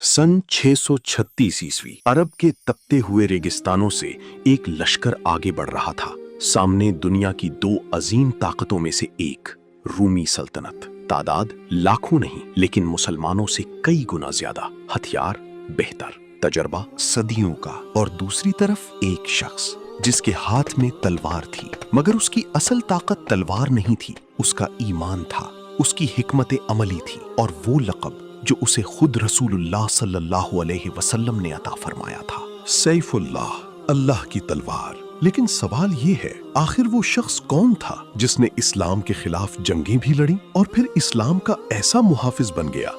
सन 636 ईस्वी अरब के तपते हुए रेगिस्तानों से एक लश्कर आगे बढ़ रहा था। सामने दुनिया की दो अजीम ताकतों में से एक रूमी सल्तनत, तादाद लाखों नहीं लेकिन मुसलमानों से कई गुना ज्यादा, हथियार बेहतर, तजर्बा सदियों का, और दूसरी तरफ एक शख्स जिसके हाथ में तलवार थी, मगर उसकी असल ताकत तलवार नहीं थी, उसका ईमान था, उसकी हिकमत अमली थी, और वो लक़ब जो उसे खुद रसूलुल्लाह सल्लल्लाहु अलैहि वसल्लम ने अता फरमाया था, सैफुल्लाह, अल्लाह की तलवार। लेकिन सवाल ये है, आखिर वो शख्स कौन था जिसने इस्लाम के खिलाफ जंगें भी लड़ी और फिर इस्लाम का ऐसा मुहाफिज बन गया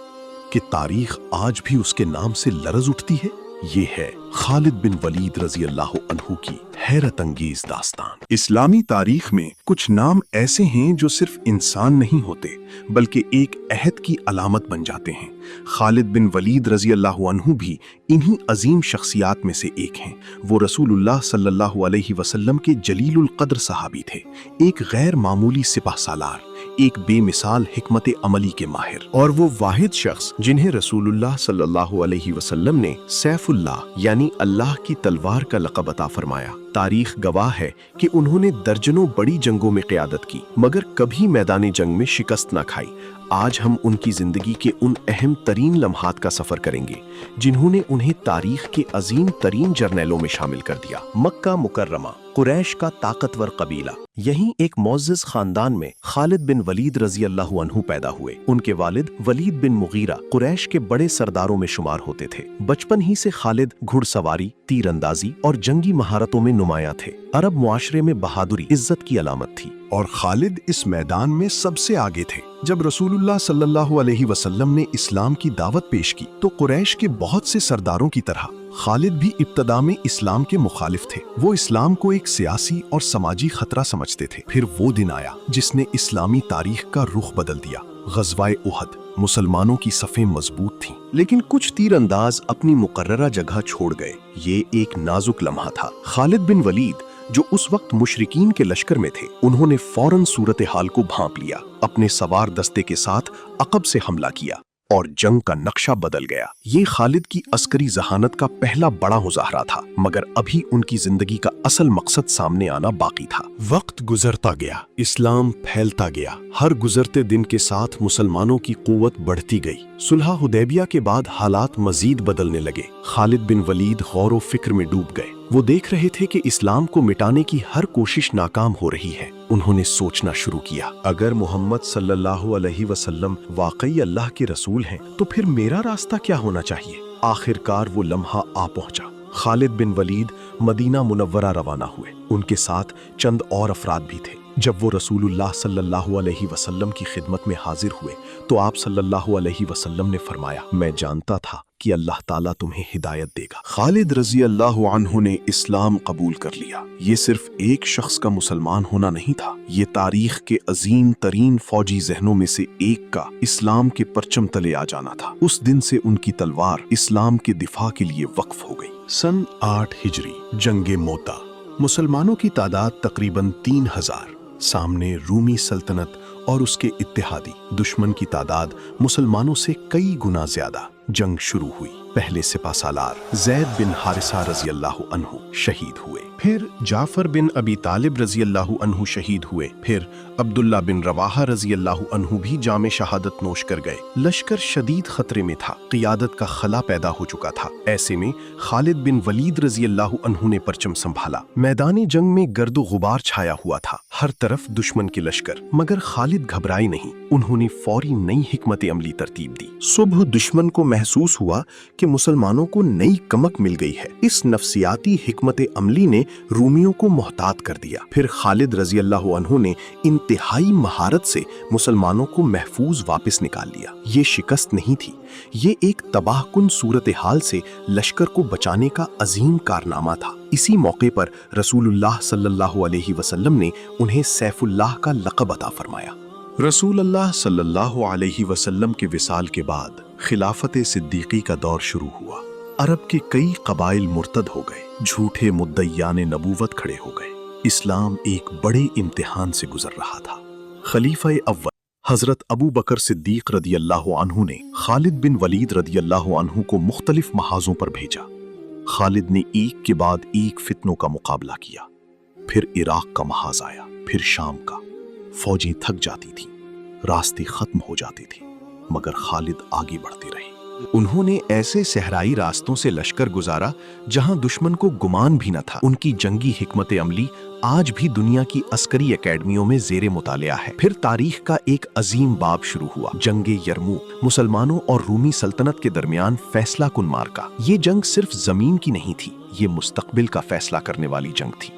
कि तारीख आज भी उसके नाम से लरज उठती है? ये है खालिद बिन वलीद रजी अल्लाह अन्हु की हैरत अंगेज दास्तान। इस्लामी तारीख में कुछ नाम ऐसे हैं जो सिर्फ इंसान नहीं होते बल्कि एक अहद की अलामत बन जाते हैं। खालिद बिन वलीद रजी अल्लाह अन्हु भी इन्हीं अजीम शख्सियात में से एक हैं। वो रसूलुल्लाह सल्लल्लाहु अलैहि वसल्लम के जलीलुल कद्र सहाबी थे, एक गैर मामूली सिपाह सालार, एक बेमिसाल हिकमत अमली के माहिर, और वो वाहिद शख्स जिन्हें रसूलुल्लाह सल्लल्लाहु अलैहि वसल्लम ने सैफुल्लाह यानी अल्लाह की तलवार का लक़ब अता फरमाया। तारीख गवाह है कि उन्होंने दर्जनों बड़ी जंगों में क़यादत की मगर कभी मैदान जंग में शिकस्त न खाई। आज हम उनकी जिंदगी के उन अहम तरीन लम्हात का सफर करेंगे जिन्होंने उन्हें तारीख के अजीम तरीन जर्नैलों में शामिल कर दिया। मक्का मुकर्रमा, कुरैश का ताकतवर कबीला। यहीं एक मोअज़्ज़ज़ खानदान में खालिद बिन वलीद रजी अल्लाह अन्हु पैदा हुए। उनके वालिद वलीद बिन मुगीरा कुरैश के बड़े सरदारों में शुमार होते थे। बचपन ही से खालिद घुड़सवारी, तीरंदाजी और जंगी महारतों में नुमाया थे। अरब मुआशरे में बहादुरी इज्जत की अलामत थी और खालिद इस मैदान में सबसे आगे थे। जब रसूलुल्लाह सल्लल्लाहु अलैहि वसल्लम ने इस्लाम की दावत पेश की तो कुरैश के बहुत से सरदारों की तरह खालिद भी इब्तदा में इस्लाम के मुखालिफ थे। वो इस्लाम को एक सियासी और समाजी खतरा समझते थे। फिर वो दिन आया जिसने इस्लामी तारीख का रुख बदल दिया। ग़ज़वाए उहद। मुसलमानों की सफ़ें मजबूत थीं लेकिन कुछ तीरंदाज अपनी मुकर्ररा जगह छोड़ गए। ये एक नाजुक लम्हा था। खालिद बिन वलीद जो उस वक्त मुशरिकीन के लश्कर में थे, उन्होंने फौरन सूरत हाल को भांप लिया, अपने सवार दस्ते के साथ अक़ब से हमला किया और जंग का नक्शा बदल गया। ये खालिद की अस्करी जहानत का पहला बड़ा मुजाहरा था, मगर अभी उनकी जिंदगी का असल मकसद सामने आना बाकी था। वक्त गुजरता गया, इस्लाम फैलता गया। हर गुजरते दिन के साथ मुसलमानों की कुव्वत बढ़ती गई। सुलह हुदैबिया के बाद हालात मजीद बदलने लगे। खालिद बिन वलीद गौर व फिक्र में डूब गए। वो देख रहे थे कि इस्लाम को मिटाने की हर कोशिश नाकाम हो रही है। उन्होंने सोचना शुरू किया, अगर मोहम्मद सल्लल्लाहु अलैहि वसल्लम वाकई अल्लाह के रसूल हैं, तो फिर मेरा रास्ता क्या होना चाहिए? आखिरकार वो लम्हा आ पहुंचा। खालिद बिन वलीद मदीना मुनव्वरा रवाना हुए। उनके साथ चंद और अफराद भी थे। जब वो रसूलुल्लाह सल्लल्लाहु अलैहि वसल्लम की खिदमत में हाजिर हुए तो आप सल्लल्लाहु अलैहि वसल्लम ने फरमाया, मैं जानता था कि अल्लाह ताला तुम्हें हिदायत देगा। खालिद रजी अल्लाह अन्हु ने इस्लाम कबूल कर लिया। ये सिर्फ एक शख्स का मुसलमान होना नहीं था, ये तारीख के अजीम तरीन फौजी जहनों में से एक का इस्लाम के परचम तले आ जाना था। उस दिन से उनकी तलवार इस्लाम के दिफा के लिए वक्फ हो गई। सन 8 हिजरी, जंगे मोता। मुसलमानों की तादाद तकरीबन 3000। सामने रूमी सल्तनत और उसके इत्तेहादी। दुश्मन की तादाद मुसलमानों से कई गुना ज्यादा। जंग शुरू हुई। पहले सिपा सालार ज़ैद बिन हारिसा रजी अल्लाह अन्हु शहीद हुए, फिर जाफर बिन अबी तालिब रजी अल्लाह अन्हु शहीद हुए, फिर अब्दुल्ला बिन रवाहा रजी अल्लाह अन्हु भी जामे शहादत नोश कर गए। लश्कर शदीद खतरे में था, क़ियादत का खला पैदा हो चुका था। ऐसे में खालिद बिन वलीद रजी अल्लाह अन्हु ने परचम संभाला। मैदानी जंग में गर्दो गुबार छाया हुआ था, हर तरफ दुश्मन के लश्कर, मगर खालिद घबराए नहीं। उन्होंने फौरी नई हिकमत अमली तरतीब दी। सुबह दुश्मन को महसूस हुआ कि मुसलमानों को नई कमक मिल गई है। इस नफ्सियाती हिकमत अमली ने रूमियों को मोहतात कर दिया। फिर खालिद रजी अल्लाह अन्हु ने इंतहाई महारत से मुसलमानों को महफूज वापस निकाल लिया। ये शिकस्त नहीं थी, ये एक तबाहकुन सूरत हाल से लश्कर को बचाने का अजीम कारनामा था। इसी मौके पर रसूलुल्लाह सल्लल्लाहु अलैहि वसल्लम ने उन्हें सैफुल्लाह का लक़ब अता फरमाया। रसूलुल्लाह सल्लल्लाहु अलैहि वसल्लम के विसाल के बाद खिलाफत सिद्दीकी का दौर शुरू हुआ। अरब के कई कबाइल मुर्तद हो गए, झूठे मुद्दईयान नबूवत खड़े हो गए। इस्लाम एक बड़े इम्तिहान से गुजर रहा था। खलीफा अव्वल حضرت ابو بکر صدیق رضی اللہ عنہ نے خالد بن ولید رضی اللہ عنہ کو مختلف محاذوں پر بھیجا۔ خالد نے ایک کے بعد ایک فتنوں کا مقابلہ کیا، پھر عراق کا محاذ آیا، پھر شام کا۔ فوجیں تھک جاتی تھیں، راستے ختم ہو جاتے تھے، مگر خالد آگے بڑھتے رہے۔ انہوں نے ایسے صحرائی راستوں سے لشکر گزارا جہاں دشمن کو گمان بھی نہ تھا۔ ان کی جنگی حکمت عملی آج بھی دنیا کی عسکری اکیڈمیوں میں زیر مطالعہ ہے۔ پھر تاریخ کا ایک عظیم باب شروع ہوا، جنگ یرموک، مسلمانوں اور رومی سلطنت کے درمیان فیصلہ کن معرکہ۔ یہ جنگ صرف زمین کی نہیں تھی، یہ مستقبل کا فیصلہ کرنے والی جنگ تھی۔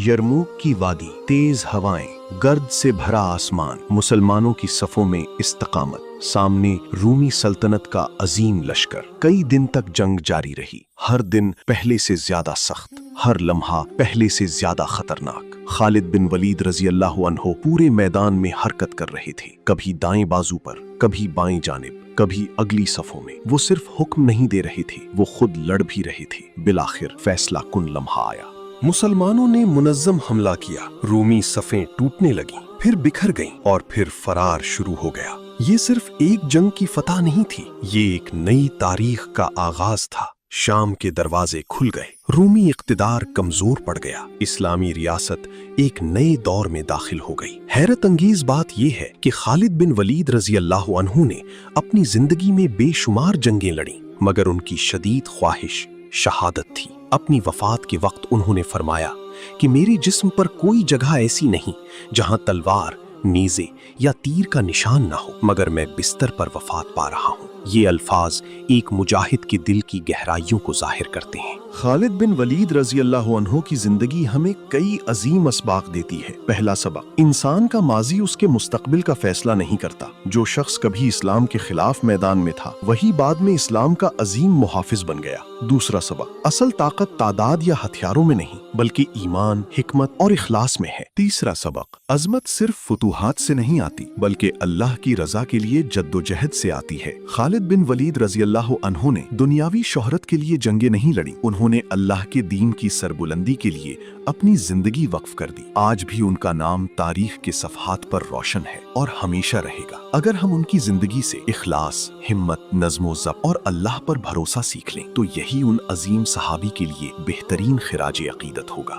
یرموک کی وادی، تیز ہوائیں، گرد سے بھرا آسمان، مسلمانوں کی صفوں میں استقامت، سامنے رومی سلطنت کا عظیم لشکر۔ کئی دن تک جنگ جاری رہی، ہر دن پہلے سے زیادہ سخت، ہر لمحہ پہلے سے زیادہ خطرناک۔ خالد بن ولید رضی اللہ عنہ پورے میدان میں حرکت کر رہے تھے، کبھی دائیں بازو پر، کبھی بائیں جانب، کبھی اگلی صفوں میں۔ وہ صرف حکم نہیں دے رہے تھے، وہ خود لڑ بھی رہے تھے۔ بالآخر فیصلہ کن لمحہ آیا۔ مسلمانوں نے منظم حملہ کیا، رومی صفیں ٹوٹنے لگیں، پھر بکھر گئیں، اور پھر فرار شروع ہو گیا۔ یہ صرف ایک جنگ کی فتح نہیں تھی، یہ ایک نئی تاریخ کا آغاز تھا۔ شام کے دروازے کھل گئے، رومی اقتدار کمزور پڑ گیا، اسلامی ریاست ایک نئے دور میں داخل ہو گئی۔ حیرت انگیز بات یہ ہے کہ خالد بن ولید رضی اللہ عنہ نے اپنی زندگی میں بے شمار جنگیں لڑیں، مگر ان کی شدید خواہش شہادت تھی۔ اپنی وفات کے وقت انہوں نے فرمایا کہ میرے جسم پر کوئی جگہ ایسی نہیں جہاں تلوار، نیزے یا تیر کا نشان نہ ہو، مگر میں بستر پر وفات پا رہا ہوں۔ یہ الفاظ ایک مجاہد کے دل کی گہرائیوں کو ظاہر کرتے ہیں۔ خالد بن ولید رضی اللہ عنہ کی زندگی ہمیں کئی عظیم اسباق دیتی ہے۔ پہلا سبق، انسان کا ماضی اس کے مستقبل کا فیصلہ نہیں کرتا۔ جو شخص کبھی اسلام کے خلاف میدان میں تھا، وہی بعد میں اسلام کا عظیم محافظ بن گیا۔ دوسرا سبق، اصل طاقت تعداد یا ہتھیاروں میں نہیں بلکہ ایمان، حکمت اور اخلاص میں ہے۔ تیسرا سبق، عظمت صرف فتوحات سے نہیں آتی بلکہ اللہ کی رضا کے لیے جدوجہد سے آتی ہے۔ خالد بن ولید رضی اللہ عنہ نے دنیاوی شہرت کے لیے جنگیں نہیں لڑیں، انہوں نے اللہ کے دین کی سربلندی کے لیے اپنی زندگی وقف کر دی۔ آج بھی ان کا نام تاریخ کے صفحات پر روشن ہے اور ہمیشہ رہے گا۔ اگر ہم ان کی زندگی سے اخلاص، ہمت، نظم و ضبط اور اللہ پر بھروسہ سیکھ لیں تو یہی ان عظیم صحابی کے لیے بہترین خراج عقیدت ہوگا۔